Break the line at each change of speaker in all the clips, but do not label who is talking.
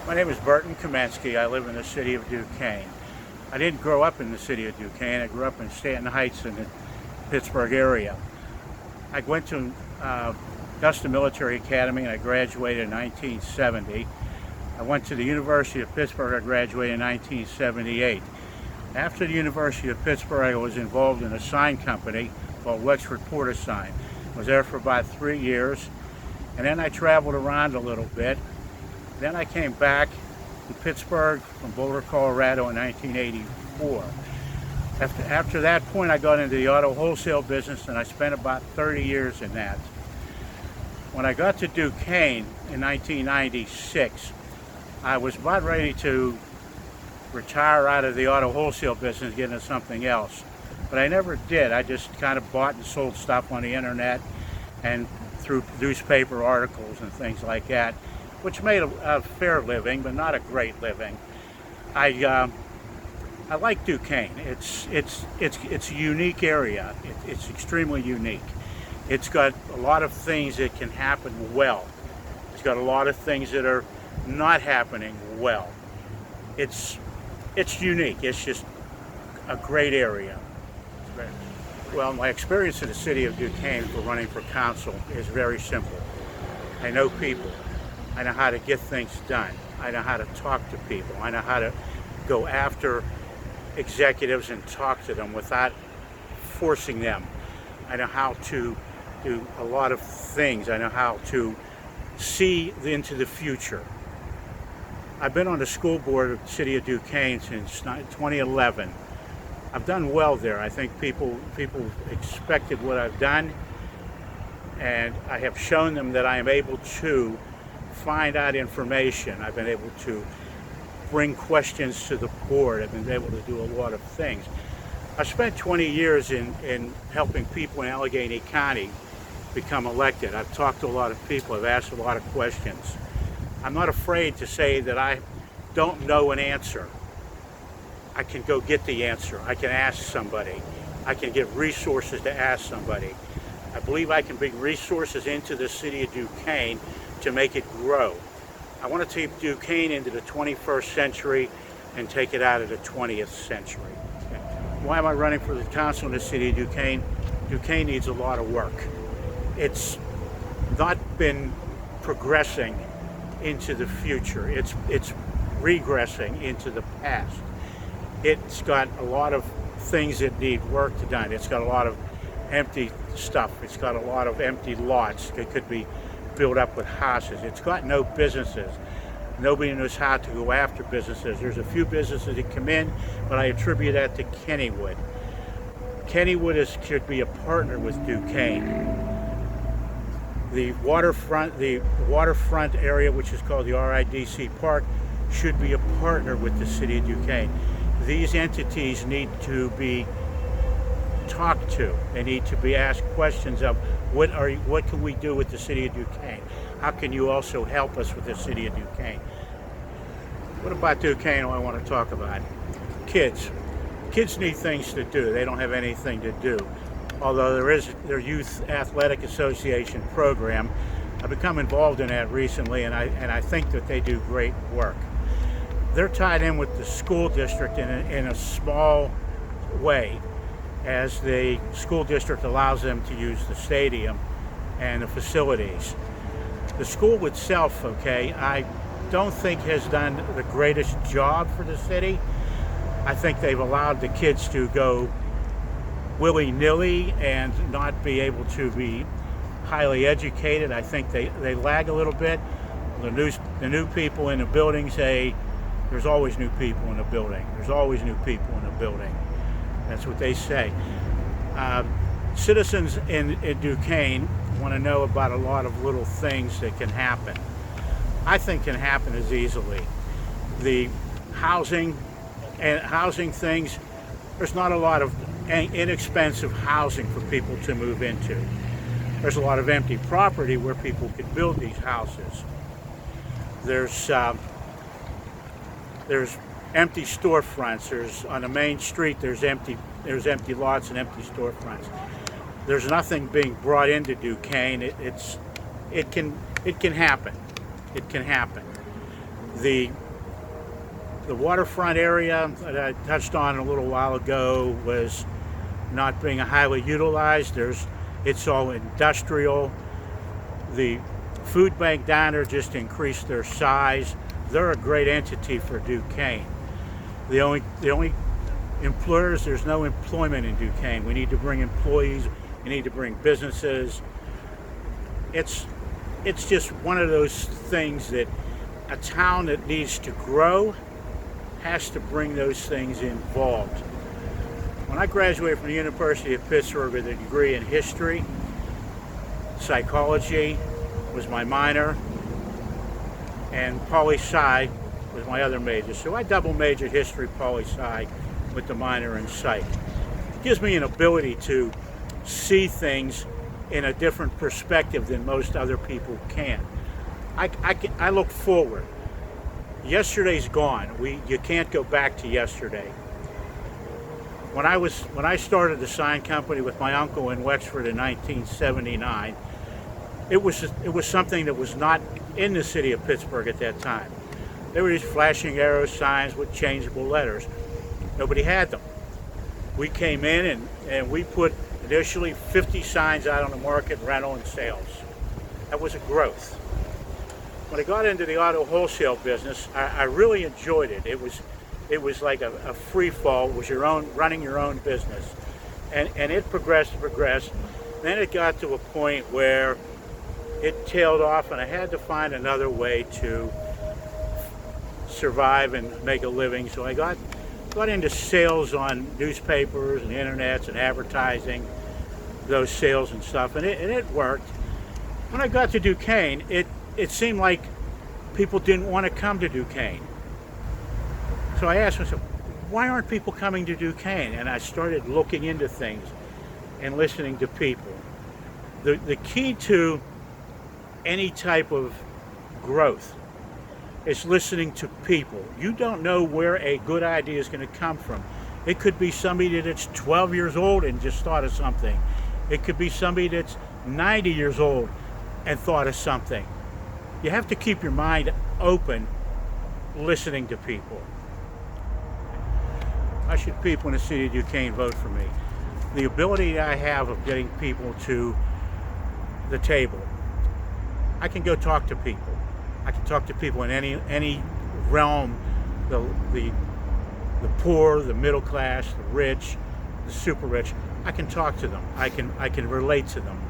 My name is Burton Comsky. I live in the city of Duquesne. I didn't grow up in the city of Duquesne. I grew up in Stanton Heights in the Pittsburgh area. I went to Augusta Military Academy and I graduated in 1970. I went to the University of Pittsburgh. I graduated in 1978. After the University of Pittsburgh, I was involved in a sign company called Wexford Porter Sign. I was there for about 3 years, and then I traveled around a little bit. Then I came back to Pittsburgh from Boulder, Colorado in 1984. After that point, I got into the auto wholesale business, and I spent about 30 years in that. When I got to Duquesne in 1996, I was about ready to retire out of the auto wholesale business, get into something else. But I never did. I just kind of bought and sold stuff on the internet and through newspaper articles and things like that, which made a fair living, but not a great living. I like Duquesne. It's a unique area. It's extremely unique. It's got a lot of things that can happen well. It's got a lot of things that are not happening well. It's unique. It's just a great area. Well, my experience in the city of Duquesne for running for council is very simple. I know people. I know how to get things done. I know how to talk to people. I know how to go after executives and talk to them without forcing them. I know how to do a lot of things. I know how to see into the future. I've been on the school board of the city of Duquesne since 2011. I've done well there. I think people expected what I've done, and I have shown them that I am able to find out information. I've been able to bring questions to the board. I've been able to do a lot of things. I spent 20 years in helping people in Allegheny County become elected. I've talked to a lot of people. I've asked a lot of questions. I'm not afraid to say that I don't know an answer. I can go get the answer. I can ask somebody. I can get resources to ask somebody. I believe I can bring resources into the city of Duquesne to make it grow. I want to take Duquesne into the 21st century and take it out of the 20th century. Why am I running for the council in the city of Duquesne? Duquesne needs a lot of work. It's not been progressing into the future. It's regressing into the past. It's got a lot of things that need work done. It's got a lot of empty stuff. It's got a lot of empty lots that could be filled up with houses. It's got no businesses. Nobody knows how to go after businesses. There's a few businesses that come in, but I attribute that to Kennywood. Kennywood should be a partner with Duquesne. The waterfront area, which is called the RIDC Park, should be a partner with the city of Duquesne. These entities need to be talked to. They need to be asked questions of what can we do with the city of Duquesne? How can you also help us with the city of Duquesne? What about Duquesne do I want to talk about? Kids. Kids need things to do. They don't have anything to do. Although there is their Youth Athletic Association program. I've become involved in that recently, and I think that they do great work. They're tied in with the school district in a small way, as the school district allows them to use the stadium and the facilities. The school itself, I don't think has done the greatest job for the city. I think they've allowed the kids to go willy-nilly and not be able to be highly educated. I think they lag a little bit. The new people in the building say, there's always new people in the building. There's always new people in the building. That's what they say. Citizens in Duquesne want to know about a lot of little things that can happen. I think can happen as easily. The housing things, there's not a lot of inexpensive housing for people to move into. There's a lot of empty property where people could build these houses. There's empty storefronts. There's on the main street. There's empty lots and empty storefronts. There's nothing being brought into Duquesne. It can happen. It can happen. The waterfront area that I touched on a little while ago was not being highly utilized. It's all industrial. The food bank diner just increased their size. They're a great entity for Duquesne. The only employers, there's no employment in Duquesne. We need to bring employees, we need to bring businesses. It's just one of those things that a town that needs to grow has to bring those things involved. When I graduated from the University of Pittsburgh with a degree in history, psychology was my minor, and poli-sci was my other major. So I double majored history, poli-sci with the minor in psych. It gives me an ability to see things in a different perspective than most other people can. I look forward. Yesterday's gone. You can't go back to yesterday. When I started the sign company with my uncle in Wexford in 1979, it was something that was not in the city of Pittsburgh at that time. They were these flashing arrow signs with changeable letters. Nobody had them. We came in and we put initially 50 signs out on the market, rental and sales. That was a growth. When I got into the auto wholesale business, I really enjoyed it. It was like a free fall. It was running your own business. And it progressed. Then it got to a point where it tailed off and I had to find another way to survive and make a living. So I got into sales on newspapers and internets and advertising those sales and stuff, and it worked. When I got to Duquesne, it seemed like people didn't want to come to Duquesne. So I asked myself, why aren't people coming to Duquesne? And I started looking into things and listening to people. The key to any type of growth is listening to people. You don't know where a good idea is going to come from. It could be somebody that's 12 years old and just thought of something. It could be somebody that's 90 years old and thought of something. You have to keep your mind open, listening to people. Why should people in the city of Duquesne vote for me? The ability I have of getting people to the table. I can go talk to people. I can talk to people in any realm, the poor, the middle class, the rich, the super rich. I can talk to them. I can relate to them.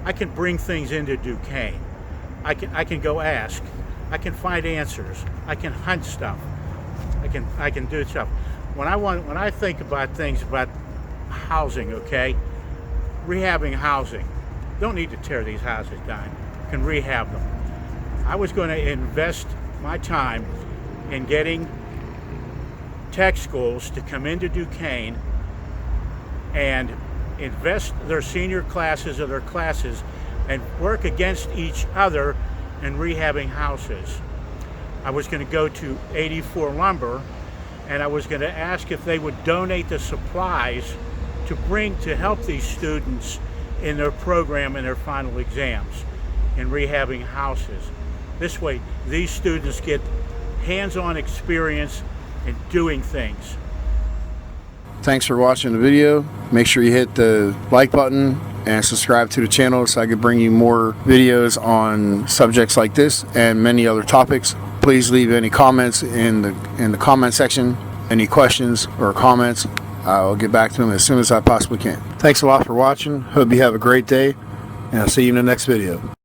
I can bring things into Duquesne. I can go ask. I can find answers. I can hunt stuff. I can do stuff. When I think about things about housing, okay, rehabbing housing, don't need to tear these houses down. You can rehab them. I was going to invest my time in getting tech schools to come into Duquesne and invest their senior classes or their classes and work against each other in rehabbing houses. I was going to go to 84 Lumber and I was going to ask if they would donate the supplies to help these students in their program and their final exams in rehabbing houses. This way, these students get hands-on experience in doing things.
Thanks for watching the video. Make sure you hit the like button and subscribe to the channel so I can bring you more videos on subjects like this and many other topics. Please leave any comments in the comment section. Any questions or comments, I'll get back to them as soon as I possibly can. Thanks a lot for watching. Hope you have a great day, and I'll see you in the next video.